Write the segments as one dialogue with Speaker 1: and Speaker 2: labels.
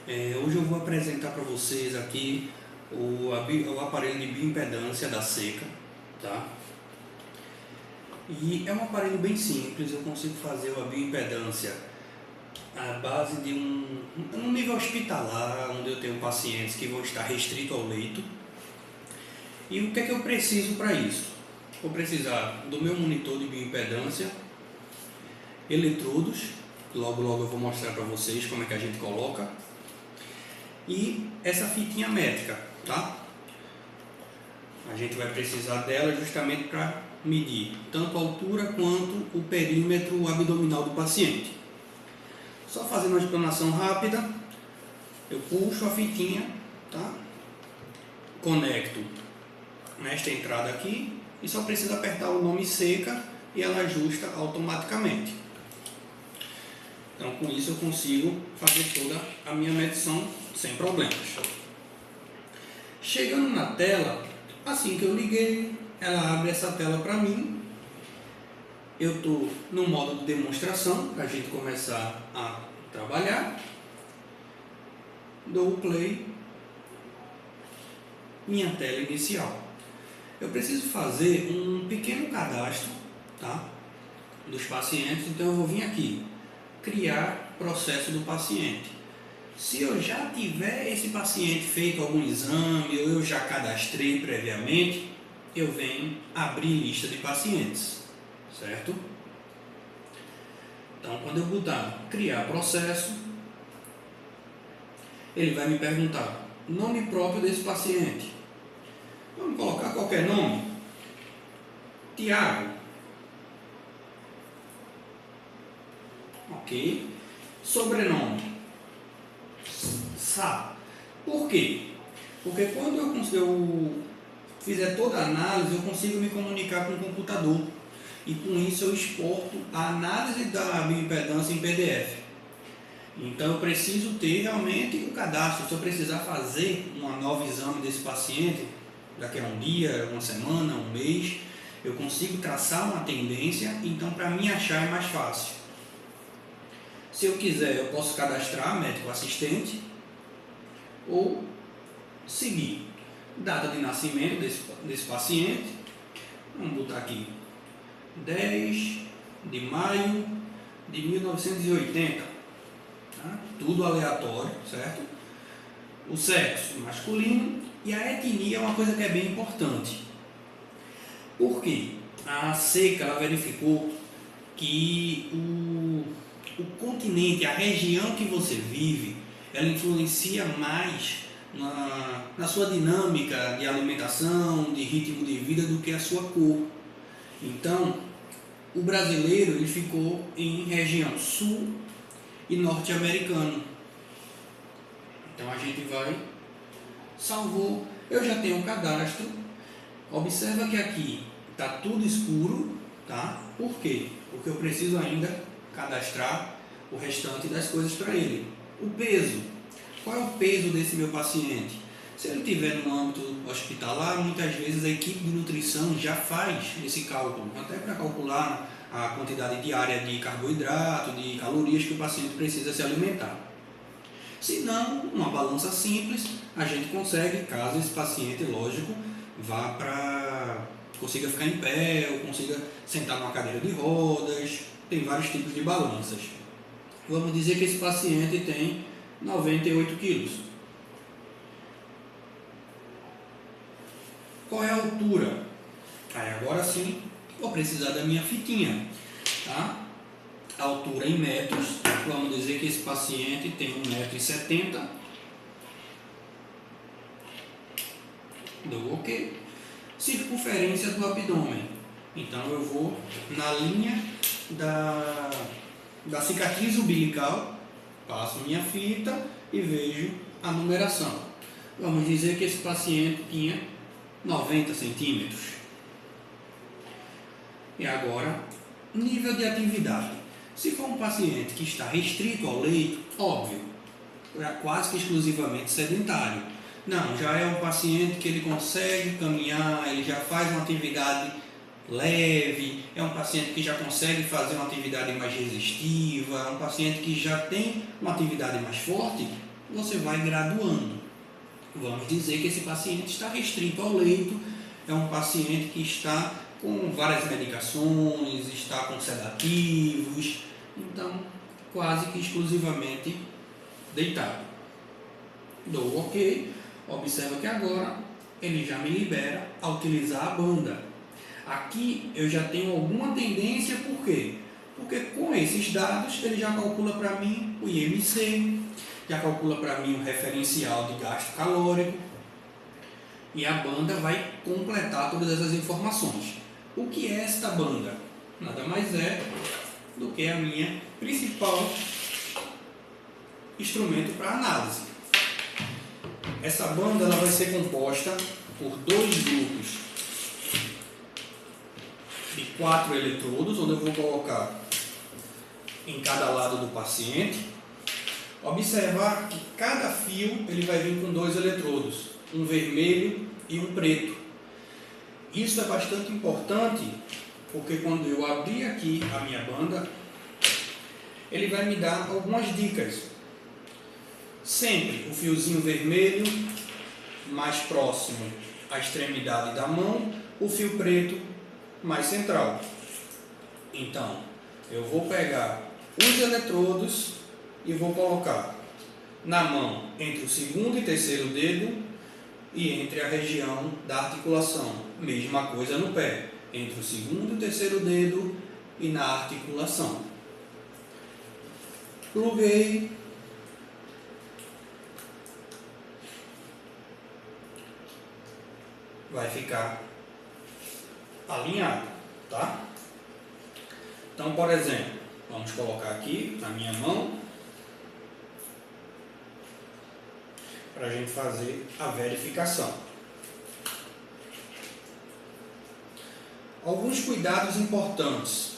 Speaker 1: Hoje eu vou apresentar para vocês aqui o aparelho de bioimpedância da Seca, tá? E é um aparelho bem simples. Eu consigo fazer a bioimpedância à base de um nível hospitalar, onde eu tenho pacientes que vão estar restritos ao leito. E o que é que eu preciso para isso? Vou precisar do meu monitor de bioimpedância, eletrodos, logo eu vou mostrar para vocês como é que a gente coloca, e essa fitinha métrica, tá? A gente vai precisar dela justamente para medir tanto a altura quanto o perímetro abdominal do paciente. Só fazendo uma explanação rápida, eu puxo a fitinha, tá? Conecto nesta entrada aqui e só preciso apertar o nome Seca e ela ajusta automaticamente. Então, com isso eu consigo fazer toda a minha medição sem problemas. Chegando na tela, assim que eu liguei, ela abre essa tela para mim. Eu estou no modo de demonstração para a gente começar a trabalhar. Dou o play. Minha tela inicial. Eu preciso fazer um pequeno cadastro, tá, dos pacientes, então eu vou vir aqui, criar processo do paciente. Se eu já tiver esse paciente feito algum exame ou eu já cadastrei previamente, eu venho abrir lista de pacientes, certo? Então, quando eu botar criar processo, ele vai me perguntar nome próprio desse paciente. Vamos colocar qualquer nome. Tiago. Ok. Sobrenome. Sá. Por quê? Porque quando eu fizer toda a análise, eu consigo me comunicar com o computador. E com isso eu exporto a análise da bioimpedância em PDF. Então eu preciso ter realmente o cadastro. Se eu precisar fazer um novo exame desse paciente, daqui a um dia, uma semana, um mês, eu consigo traçar uma tendência, então para mim achar é mais fácil. Se eu quiser, eu posso cadastrar médico assistente ou seguir data de nascimento desse paciente. Vamos botar aqui 10 de maio de 1980, tá? Tudo aleatório, certo? O sexo masculino e a etnia é uma coisa que é bem importante. Por quê? A Seca ela verificou que o continente, a região que você vive, ela influencia mais na sua dinâmica de alimentação, de ritmo de vida, do que a sua cor. Então, o brasileiro ele ficou em região sul e norte-americano. Então a gente vai, salvou, eu já tenho um cadastro. Observa que aqui está tudo escuro, tá? Por quê? Porque eu preciso ainda cadastrar o restante das coisas para ele. O peso. Qual é o peso desse meu paciente? Se ele estiver no âmbito hospitalar, muitas vezes a equipe de nutrição já faz esse cálculo, até para calcular a quantidade diária de carboidrato, de calorias que o paciente precisa se alimentar. Se não, uma balança simples, a gente consegue, caso esse paciente, lógico, consiga ficar em pé, ou consiga sentar numa cadeira de rodas, tem vários tipos de balanças. Vamos dizer que esse paciente tem 98 quilos. Qual é a altura? Aí agora sim, vou precisar da minha fitinha, tá? A altura em metros, vamos dizer que esse paciente tem 1,70 m. Dou OK. Circunferência do abdômen. Então eu vou na linha da cicatriz umbilical, passo minha fita e vejo a numeração. Vamos dizer que esse paciente tinha 90 centímetros. E agora, nível de atividade. Se for um paciente que está restrito ao leito, óbvio, é quase que exclusivamente sedentário. Não, já é um paciente que ele consegue caminhar, ele já faz uma atividade leve, é um paciente que já consegue fazer uma atividade mais resistiva, é um paciente que já tem uma atividade mais forte, você vai graduando. Vamos dizer que esse paciente está restrito ao leito, é um paciente que está com várias medicações, está com sedativos, então quase que exclusivamente deitado. Dou OK, observa que agora ele já me libera a utilizar a banda. Aqui eu já tenho alguma tendência, por quê? Porque com esses dados ele já calcula para mim o IMC, já calcula para mim o referencial de gasto calórico e a banda vai completar todas essas informações. O que é esta banda? Nada mais é do que a minha principal instrumento para análise. Essa banda ela vai ser composta por dois grupos de 4 eletrodos, onde eu vou colocar em cada lado do paciente. Observar que cada fio ele vai vir com 2 eletrodos, um vermelho e um preto. Isso é bastante importante, porque quando eu abrir aqui a minha banda, ele vai me dar algumas dicas. Sempre o fiozinho vermelho mais próximo à extremidade da mão, o fio preto mais central. Então, eu vou pegar os eletrodos e vou colocar na mão entre o segundo e terceiro dedo e entre a região da articulação. Mesma coisa no pé, entre o segundo e terceiro dedo e na articulação. Pluguei. Vai ficar alinhado, tá? Então, por exemplo, vamos colocar aqui na minha mão para a gente fazer a verificação. Alguns cuidados importantes.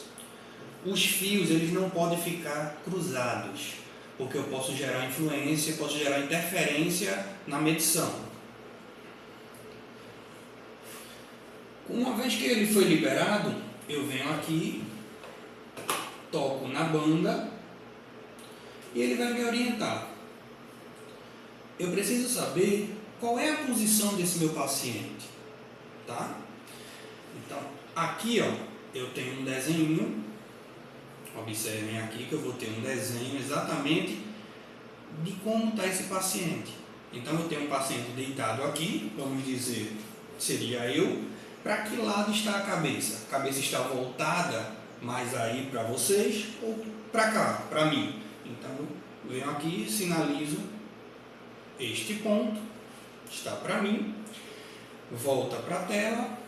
Speaker 1: Os fios eles não podem ficar cruzados, porque eu posso gerar influência, posso gerar interferência na medição. Uma vez que ele foi liberado, eu venho aqui, toco na banda e ele vai me orientar. Eu preciso saber qual é a posição desse meu paciente, tá? Então, aqui ó, eu tenho um desenho, observem aqui que eu vou ter um desenho exatamente de como está esse paciente. Então, eu tenho um paciente deitado aqui, vamos dizer, seria eu. Para que lado está a cabeça? A cabeça está voltada mais aí para vocês ou para cá, para mim? Então, eu venho aqui, sinalizo este ponto, está para mim, volta para a tela,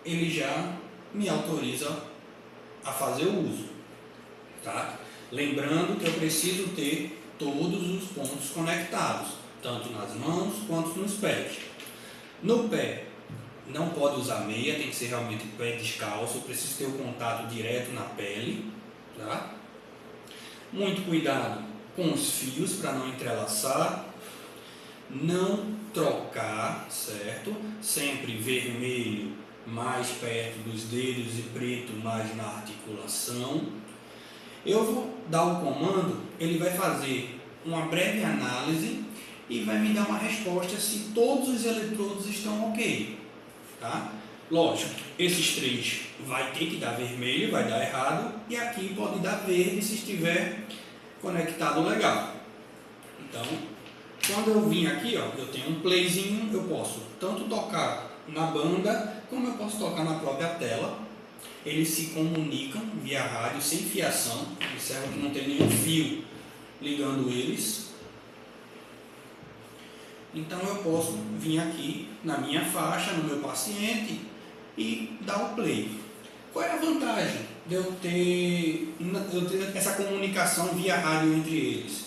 Speaker 1: ele já me autoriza a fazer o uso, tá? Lembrando que eu preciso ter todos os pontos conectados, tanto nas mãos quanto nos pés. No pé, não pode usar meia, tem que ser realmente pé descalço, eu preciso ter o contato direto na pele, tá? Muito cuidado com os fios para não entrelaçar, não trocar, certo? Sempre vermelho mais perto dos dedos e preto mais na articulação. Eu vou dar o comando, ele vai fazer uma breve análise e vai me dar uma resposta se todos os eletrodos estão ok. Tá? Lógico, esses 3 vai ter que dar vermelho, vai dar errado, e aqui pode dar verde se estiver conectado legal. Então, quando eu vim aqui, ó, eu tenho um playzinho, eu posso tanto tocar na banda, como eu posso tocar na própria tela. Eles se comunicam via rádio sem fiação, observa que não tem nenhum fio ligando eles. Então eu posso vir aqui na minha faixa, no meu paciente e dar o play. Qual é a vantagem de eu ter essa comunicação via rádio entre eles?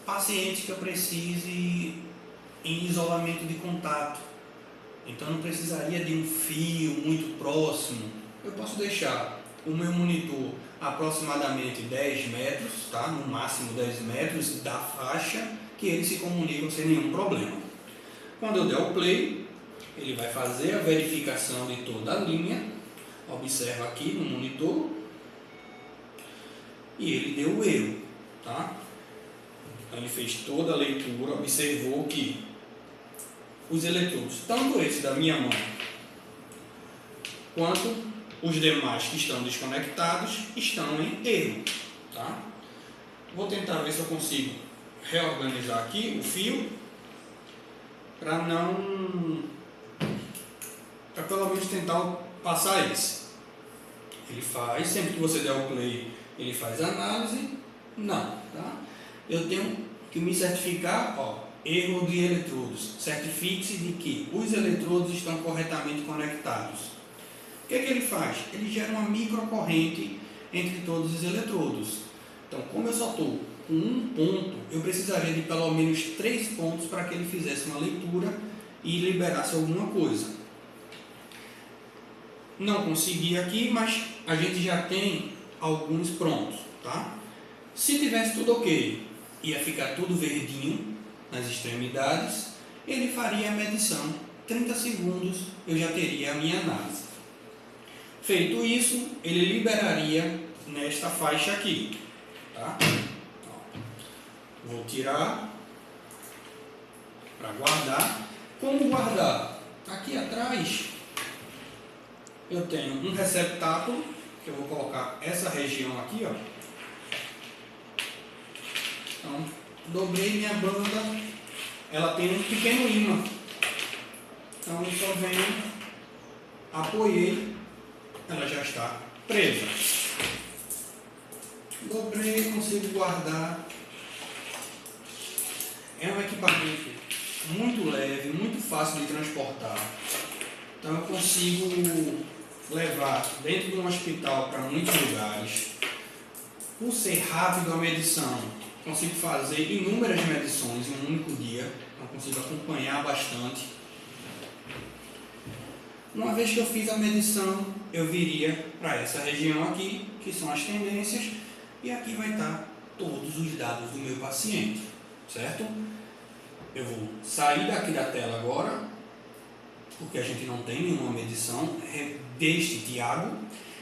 Speaker 1: Paciente que eu precise em isolamento de contato. Então não precisaria de um fio muito próximo. Eu posso deixar o meu monitor aproximadamente 10 metros, tá? No máximo 10 metros da faixa, que eles se comunicam sem nenhum problema. Quando eu der o play, ele vai fazer a verificação de toda a linha. Observa aqui no monitor. E ele deu o erro, tá? Então ele fez toda a leitura, observou que os eletrodos, tanto esse da minha mão, quanto os demais que estão desconectados, estão em erro. Tá? Vou tentar ver se eu consigo reorganizar aqui o fio, para pelo menos tentar passar esse. Ele faz, sempre que você der o play, ele faz a análise. Não, tá? Eu tenho que me certificar, erro de eletrodos. Certifique-se de que os eletrodos estão corretamente conectados. O que ele faz? Ele gera uma microcorrente entre todos os eletrodos. Então, como eu só estou com um ponto, eu precisaria de pelo menos 3 pontos para que ele fizesse uma leitura e liberasse alguma coisa. Não consegui aqui, mas a gente já tem alguns prontos, tá? Se tivesse tudo ok, ia ficar tudo verdinho nas extremidades, ele faria a medição, 30 segundos eu já teria a minha análise. Feito isso, ele liberaria nesta faixa aqui, tá? Vou tirar para guardar. Como guardar? Aqui atrás eu tenho um receptáculo, que eu vou colocar essa região aqui, ó. Então, dobrei minha banda, ela tem um pequeno ímã. Então, eu só venho, apoiei, ela já está presa. Dobrei, consigo guardar. É um equipamento muito leve, muito fácil de transportar. Então, eu consigo levar dentro de um hospital para muitos lugares. Por ser rápido a medição, consigo fazer inúmeras medições em um único dia. Então, consigo acompanhar bastante. Uma vez que eu fiz a medição, eu viria para essa região aqui, que são as tendências, e aqui vai estar todos os dados do meu paciente, certo? Eu vou sair daqui da tela agora, porque a gente não tem nenhuma medição deste Tiago,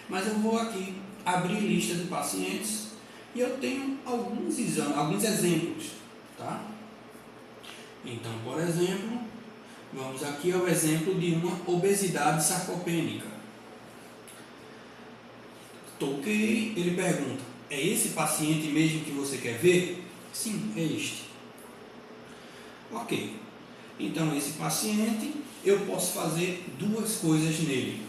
Speaker 1: mas eu vou aqui abrir lista de pacientes e eu tenho alguns exemplos, tá? Então, por exemplo, vamos aqui ao exemplo de uma obesidade sarcopênica. Toquei, ele pergunta: é esse paciente mesmo que você quer ver? Sim, é este. Ok. Então, esse paciente, eu posso fazer duas coisas nele.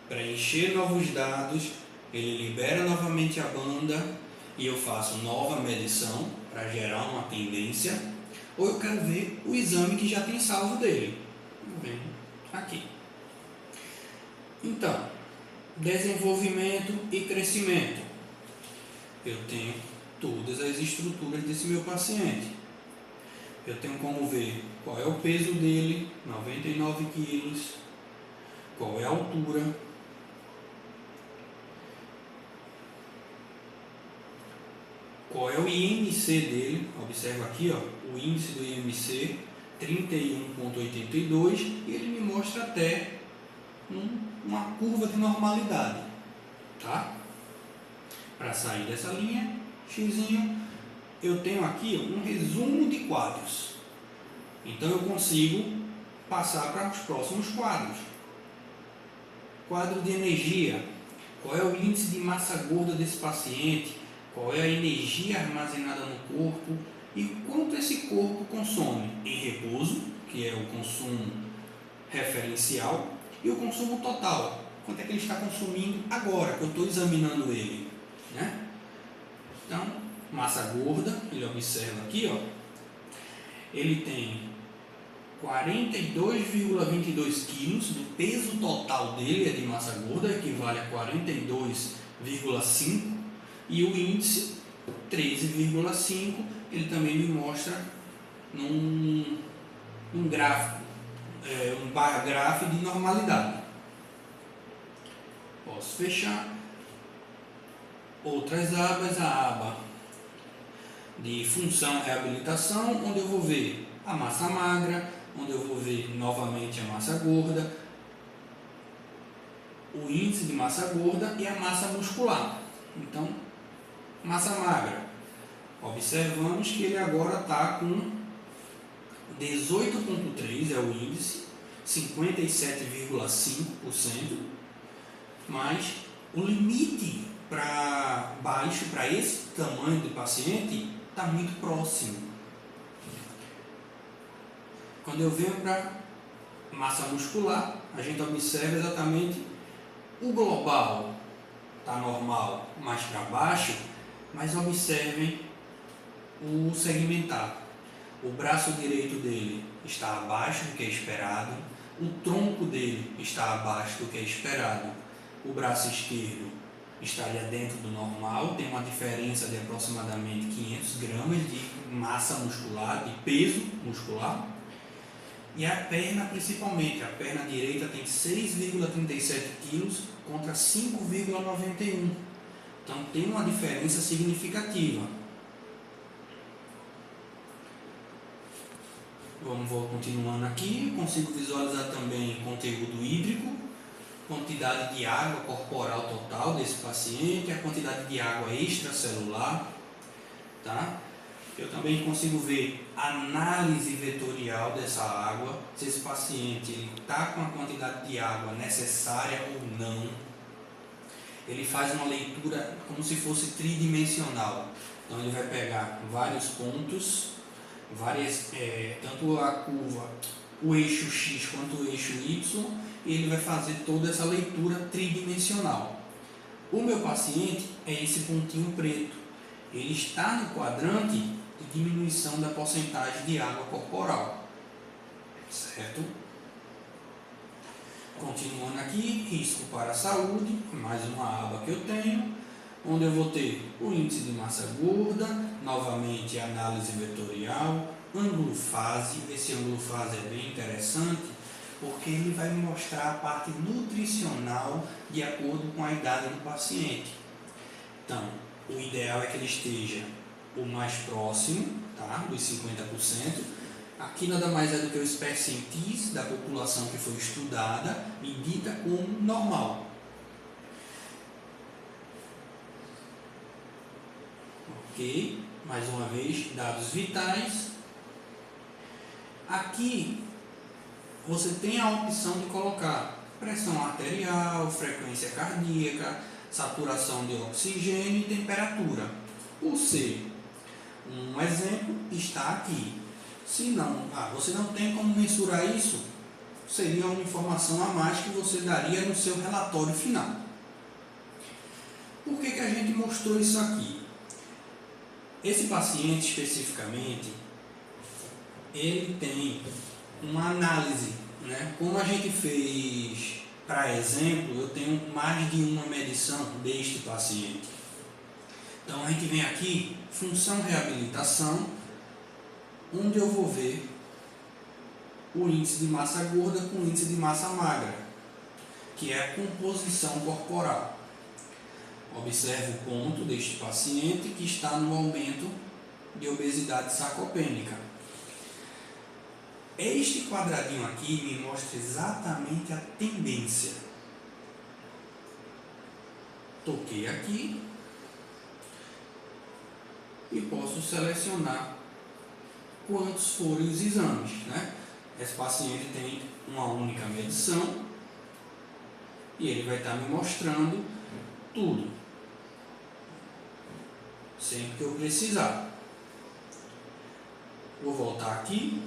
Speaker 1: Preencher novos dados, ele libera novamente a banda e eu faço nova medição para gerar uma tendência. Ou eu quero ver o exame que já tem salvo dele. Vem aqui. Então, desenvolvimento e crescimento. Eu tenho todas as estruturas desse meu paciente. Eu tenho como ver qual é o peso dele, 99 quilos, qual é a altura, qual é o IMC dele. Observa aqui, ó, o índice do IMC 31,82 e ele me mostra até uma curva de normalidade, tá? Para sair dessa linha, xizinho, eu tenho aqui um resumo de quadros. Então eu consigo passar para os próximos quadros. Quadro de energia. Qual é o índice de massa gorda desse paciente? Qual é a energia armazenada no corpo? E quanto esse corpo consome em repouso, que é o consumo referencial, e o consumo total. Quanto é que ele está consumindo agora, que eu estou examinando ele, né? Então, massa gorda, ele observa aqui, ó, ele tem 42,22 quilos do peso total dele é de massa gorda, equivale a 42,5, e o índice 13,5, ele também me mostra num gráfico, um bar gráfico de normalidade. Posso fechar. Outras abas, a aba de função reabilitação, onde eu vou ver a massa magra, onde eu vou ver novamente a massa gorda, o índice de massa gorda e a massa muscular. Então, massa magra, Observamos que ele agora está com 18,3 é o índice, 57,5%, mas o limite para baixo, para esse tamanho do paciente, está muito próximo. Quando eu venho para massa muscular, a gente observa exatamente o global, está normal, mais para baixo, mas observem o segmentar. O braço direito dele está abaixo do que é esperado, o tronco dele está abaixo do que é esperado, o braço esquerdo estaria dentro do normal, tem uma diferença de aproximadamente 500 gramas de massa muscular, de peso muscular, e a perna principalmente, a perna direita tem 6,37 kg contra 5,91, então tem uma diferença significativa. Vou continuando aqui, consigo visualizar também conteúdo hídrico, quantidade de água corporal total desse paciente, a quantidade de água extracelular, tá? Eu também consigo ver análise vetorial dessa água, se esse paciente está com a quantidade de água necessária ou não. Ele faz uma leitura como se fosse tridimensional, então ele vai pegar vários pontos, tanto a curva, o eixo X quanto o eixo Y, e ele vai fazer toda essa leitura tridimensional. O meu paciente é esse pontinho preto, ele está no quadrante de diminuição da porcentagem de água corporal, certo? Continuando aqui, risco para a saúde, mais uma aba que eu tenho, onde eu vou ter o índice de massa gorda, novamente a análise vetorial, ângulo fase. Esse ângulo fase é bem interessante porque ele vai me mostrar a parte nutricional de acordo com a idade do paciente. Então, o ideal é que ele esteja o mais próximo, tá, dos 50%. Aqui nada mais é do que o percentis da população que foi estudada e dita como normal. Ok, mais uma vez, dados vitais. Aqui você tem a opção de colocar pressão arterial, frequência cardíaca, saturação de oxigênio e temperatura. Ou seja, um exemplo está aqui. Se não, você não tem como mensurar isso, seria uma informação a mais que você daria no seu relatório final. Por que a gente mostrou isso aqui? Esse paciente especificamente, ele tem uma análise, né? Como a gente fez, para exemplo, eu tenho mais de uma medição deste paciente. Então a gente vem aqui, função reabilitação, onde eu vou ver o índice de massa gorda com o índice de massa magra, que é a composição corporal. Observe o ponto deste paciente que está no aumento de obesidade sarcopênica. Este quadradinho aqui me mostra exatamente a tendência. Toquei aqui e posso selecionar quantos forem os exames, né? Esse paciente tem uma única medição e ele vai estar me mostrando tudo, sempre que eu precisar. Vou voltar aqui,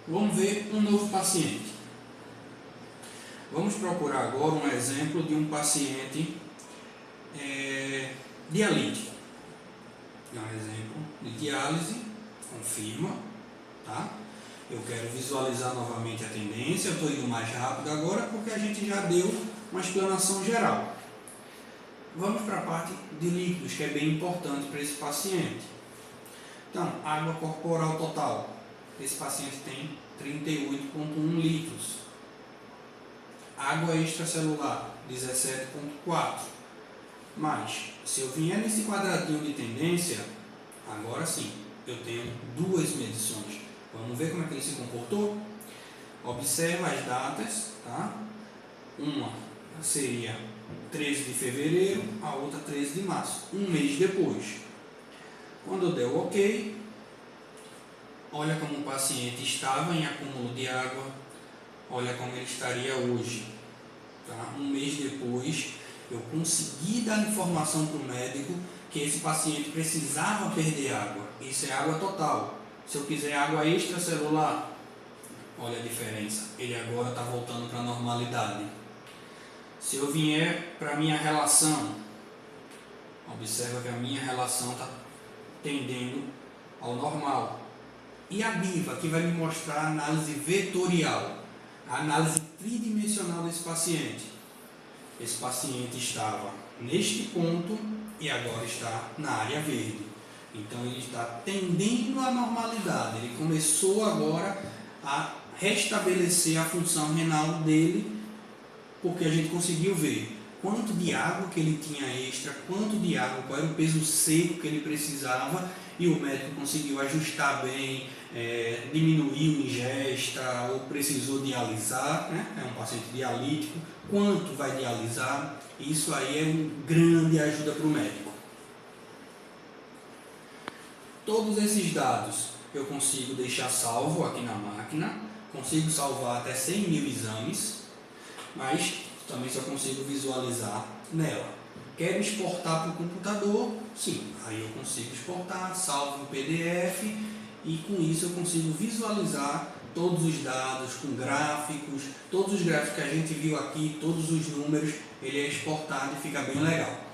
Speaker 1: vamos ver um novo paciente. Vamos procurar agora um exemplo de um paciente dialítico. É um exemplo de diálise, confirma, tá? Eu quero visualizar novamente a tendência, eu estou indo mais rápido agora porque a gente já deu uma explanação geral. Vamos para a parte de líquidos, que é bem importante para esse paciente. Então, água corporal total. Esse paciente tem 38,1 litros. Água extracelular, 17,4. Mas, se eu vier nesse quadradinho de tendência, agora sim, eu tenho duas medições. Vamos ver como é que ele se comportou? Observa as datas, tá? Uma seria 13 de fevereiro, a outra 13 de março, um mês depois. Quando eu der o OK, olha como o paciente estava em acúmulo de água, olha como ele estaria hoje. Tá? Um mês depois, eu consegui dar informação para o médico que esse paciente precisava perder água. Isso é água total. Se eu quiser água extracelular, olha a diferença. Ele agora está voltando para a normalidade. Se eu vier para a minha relação, observa que a minha relação está tendendo ao normal. E a BIVA, que vai me mostrar a análise vetorial, a análise tridimensional desse paciente. Esse paciente estava neste ponto e agora está na área verde. Então ele está tendendo à normalidade. Ele começou agora a restabelecer a função renal dele, porque a gente conseguiu ver quanto de água que ele tinha extra, quanto de água, qual era o peso seco que ele precisava, e o médico conseguiu ajustar bem, diminuiu ingesta ou precisou dialisar, né? É um paciente dialítico, quanto vai dialisar, isso aí é uma grande ajuda para o médico. Todos esses dados eu consigo deixar salvo aqui na máquina, consigo salvar até 100 mil exames, mas também só consigo visualizar nela. Quero exportar para o computador? Sim, aí eu consigo exportar, salvo no PDF e com isso eu consigo visualizar todos os dados com gráficos, todos os gráficos que a gente viu aqui, todos os números, ele é exportado e fica bem legal.